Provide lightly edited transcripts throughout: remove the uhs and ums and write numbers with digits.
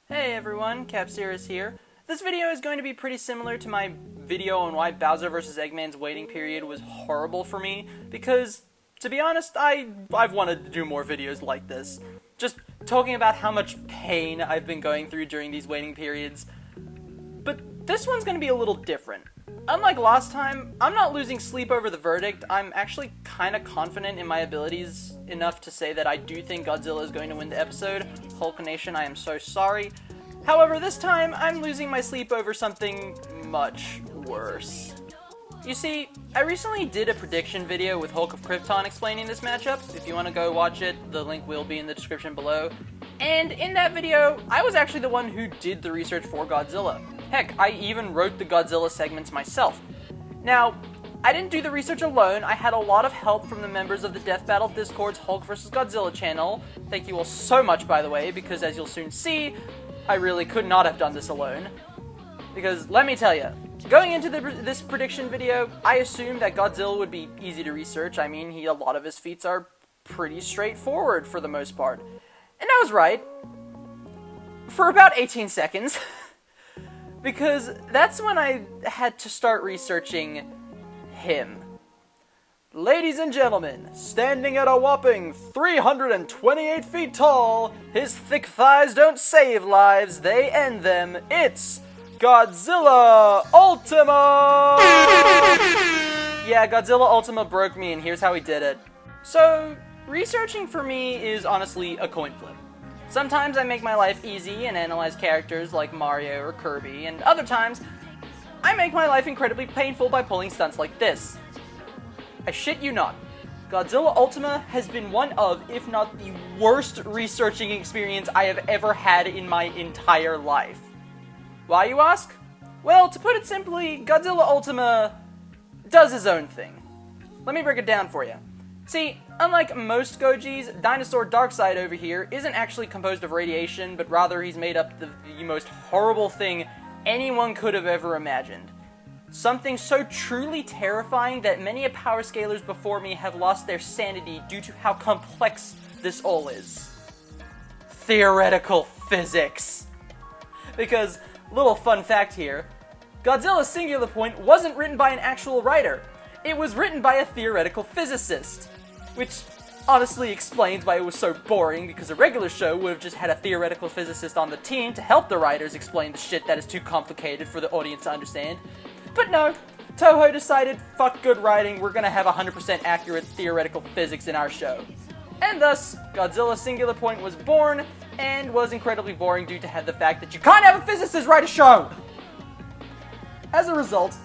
Hey everyone, Capsirus here. This video is going to be pretty similar to my video on why Bowser vs. Eggman's waiting period was horrible for me, because, to be honest, I've wanted to do more videos like this. Just talking about how much pain I've been going through during these waiting periods. But this one's going to be a little different. Unlike last time, I'm not losing sleep over the verdict. I'm actually kind of confident in my abilities enough to say that I do think Godzilla is going to win the episode. Hulk Nation, I am so sorry. However, this time, I'm losing my sleep over something much worse. You see, I recently did a prediction video with Hulk of Krypton explaining this matchup. If you want to go watch it, the link will be in the description below. And in that video, I was actually the one who did the research for Godzilla. Heck, I even wrote the Godzilla segments myself. Now, I didn't do the research alone. I had a lot of help from the members of the Death Battle Discord's Hulk vs. Godzilla channel. Thank you all so much, by the way, because as you'll soon see, I really could not have done this alone. Because, let me tell you, going into this prediction video, I assumed that Godzilla would be easy to research. I mean, a lot of his feats are pretty straightforward for the most part. And I was right. For about 18 seconds. Because that's when I had to start researching him. Ladies and gentlemen, standing at a whopping 328 feet tall, his thick thighs don't save lives, they end them. It's Godzilla Ultima! Yeah, Godzilla Ultima broke me, and here's how he did it. So, researching for me is honestly a coin flip. Sometimes I make my life easy and analyze characters like Mario or Kirby, and other times, I make my life incredibly painful by pulling stunts like this. I shit you not. Godzilla Ultima has been one of, if not the worst researching experience I have ever had in my entire life. Why, you ask? Well, to put it simply, Godzilla Ultima does his own thing. Let me break it down for you. See, unlike most Gojis, Dinosaur Darkseid over here isn't actually composed of radiation, but rather he's made up the most horrible thing anyone could have ever imagined. Something so truly terrifying that many power scalers before me have lost their sanity due to how complex this all is. Theoretical physics. Because, little fun fact here, Godzilla's Singular Point wasn't written by an actual writer. It was written by a theoretical physicist. Which honestly explains why it was so boring, because a regular show would have just had a theoretical physicist on the team to help the writers explain the shit that is too complicated for the audience to understand. But no, Toho decided, fuck good writing, we're gonna have 100% accurate theoretical physics in our show. And thus, Godzilla Singular Point was born, and was incredibly boring due to the fact that you can't have a physicist write a show! As a result,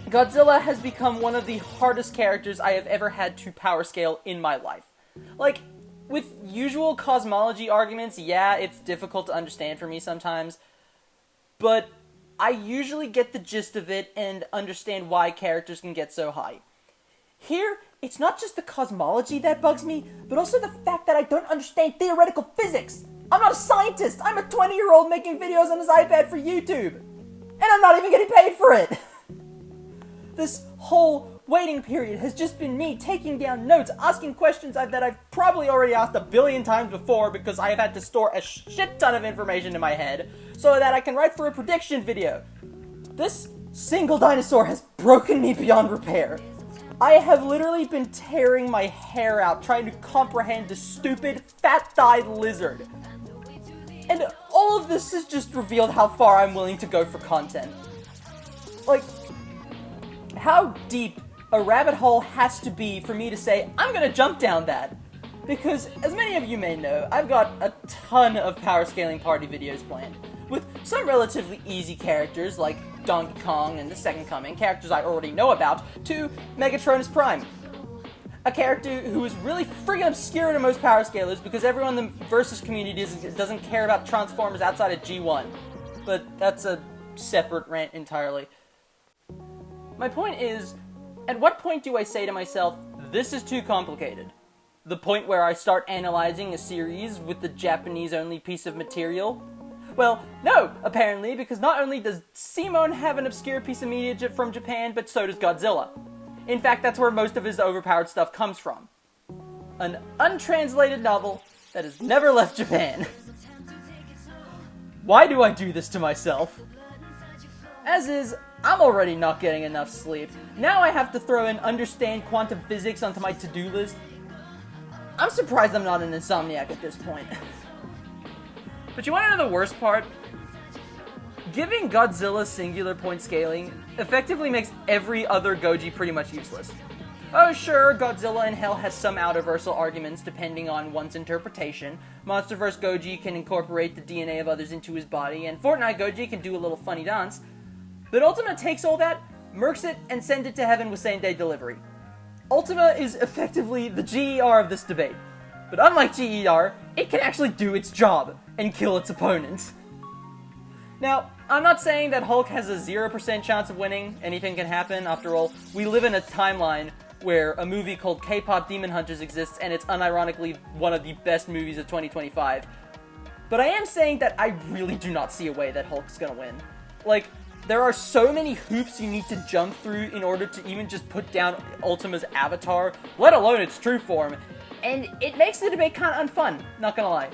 Godzilla has become one of the hardest characters I have ever had to power scale in my life. Like, with usual cosmology arguments, yeah, it's difficult to understand for me sometimes, but I usually get the gist of it and understand why characters can get so high. Here, it's not just the cosmology that bugs me, but also the fact that I don't understand theoretical physics. I'm not a scientist, I'm a 20-year-old making videos on his iPad for YouTube, and I'm not even getting paid for it. This whole waiting period has just been me taking down notes, asking questions that I've probably already asked a billion times before because I have had to store a shit ton of information in my head so that I can write for a prediction video. This single dinosaur has broken me beyond repair. I have literally been tearing my hair out trying to comprehend this stupid, fat-thighed lizard. And all of this has just revealed how far I'm willing to go for content. Like, how deep a rabbit hole has to be for me to say, I'm gonna jump down that. Because, as many of you may know, I've got a ton of power scaling party videos planned, with some relatively easy characters like Donkey Kong and the Second Coming, characters I already know about, to Megatronus Prime. A character who is really freaking obscure to most power scalers because everyone in the Versus community doesn't care about Transformers outside of G1. But that's a separate rant entirely. My point is, at what point do I say to myself, this is too complicated? The point where I start analyzing a series with the Japanese-only piece of material? Well, no, apparently, because not only does Simon have an obscure piece of media from Japan, but so does Godzilla. In fact, that's where most of his overpowered stuff comes from. An untranslated novel that has never left Japan. Why do I do this to myself? As is, I'm already not getting enough sleep. Now I have to throw in understand quantum physics onto my to-do list. I'm surprised I'm not an insomniac at this point. But you want to know the worst part? Giving Godzilla singular point scaling effectively makes every other Goji pretty much useless. Oh sure, Godzilla in Hell has some outer-versal arguments depending on one's interpretation. Monsterverse Goji can incorporate the DNA of others into his body, and Fortnite Goji can do a little funny dance. But Ultima takes all that, murks it, and sends it to heaven with same-day delivery. Ultima is effectively the GER of this debate. But unlike GER, it can actually do its job and kill its opponents. Now, I'm not saying that Hulk has a 0% chance of winning. Anything can happen. After all, we live in a timeline where a movie called K-Pop Demon Hunters exists, and it's unironically one of the best movies of 2025. But I am saying that I really do not see a way that Hulk's gonna win. Like, there are so many hoops you need to jump through in order to even just put down Ultima's avatar, let alone its true form, and it makes the debate kind of unfun, not gonna lie.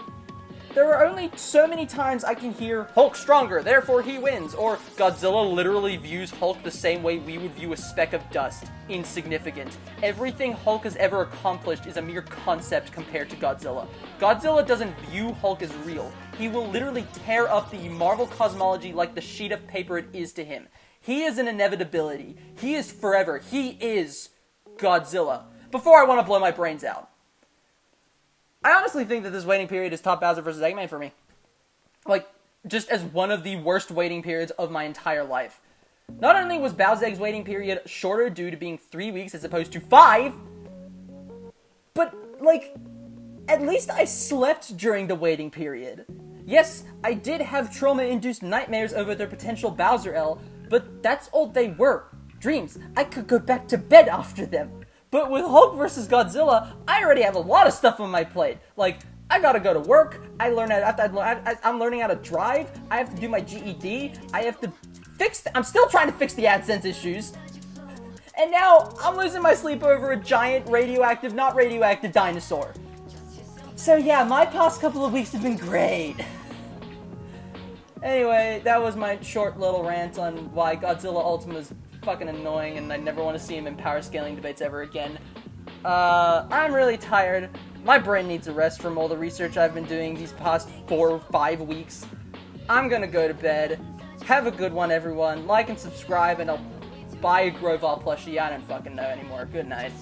There are only so many times I can hear, Hulk stronger, therefore he wins, or Godzilla literally views Hulk the same way we would view a speck of dust, insignificant. Everything Hulk has ever accomplished is a mere concept compared to Godzilla. Godzilla doesn't view Hulk as real. He will literally tear up the Marvel cosmology like the sheet of paper it is to him. He is an inevitability. He is forever. He is Godzilla. Before I want to blow my brains out. I honestly think that this waiting period is top Bowser vs. Eggman for me. Like, just as one of the worst waiting periods of my entire life. Not only was Bowser's Egg's waiting period shorter due to being 3 weeks as opposed to 5, but, like, at least I slept during the waiting period. Yes, I did have trauma-induced nightmares over their potential Bowser L, but that's all they were. Dreams. I could go back to bed after them. But with Hulk vs. Godzilla, I already have a lot of stuff on my plate. Like, I gotta go to work, I'm learning how to drive, I have to do my GED, I have to I'm still trying to fix the AdSense issues. And now, I'm losing my sleep over a giant radioactive, not radioactive dinosaur. So yeah, my past couple of weeks have been great. Anyway, that was my short little rant on why Godzilla Ultima is fucking annoying and I never want to see him in power scaling debates ever again. I'm really tired. My brain needs a rest from all the research I've been doing these past 4 or 5 weeks. I'm gonna go to bed. Have a good one, everyone. Like and subscribe, and I'll buy a Grovall plushie. I don't fucking know anymore. Good night.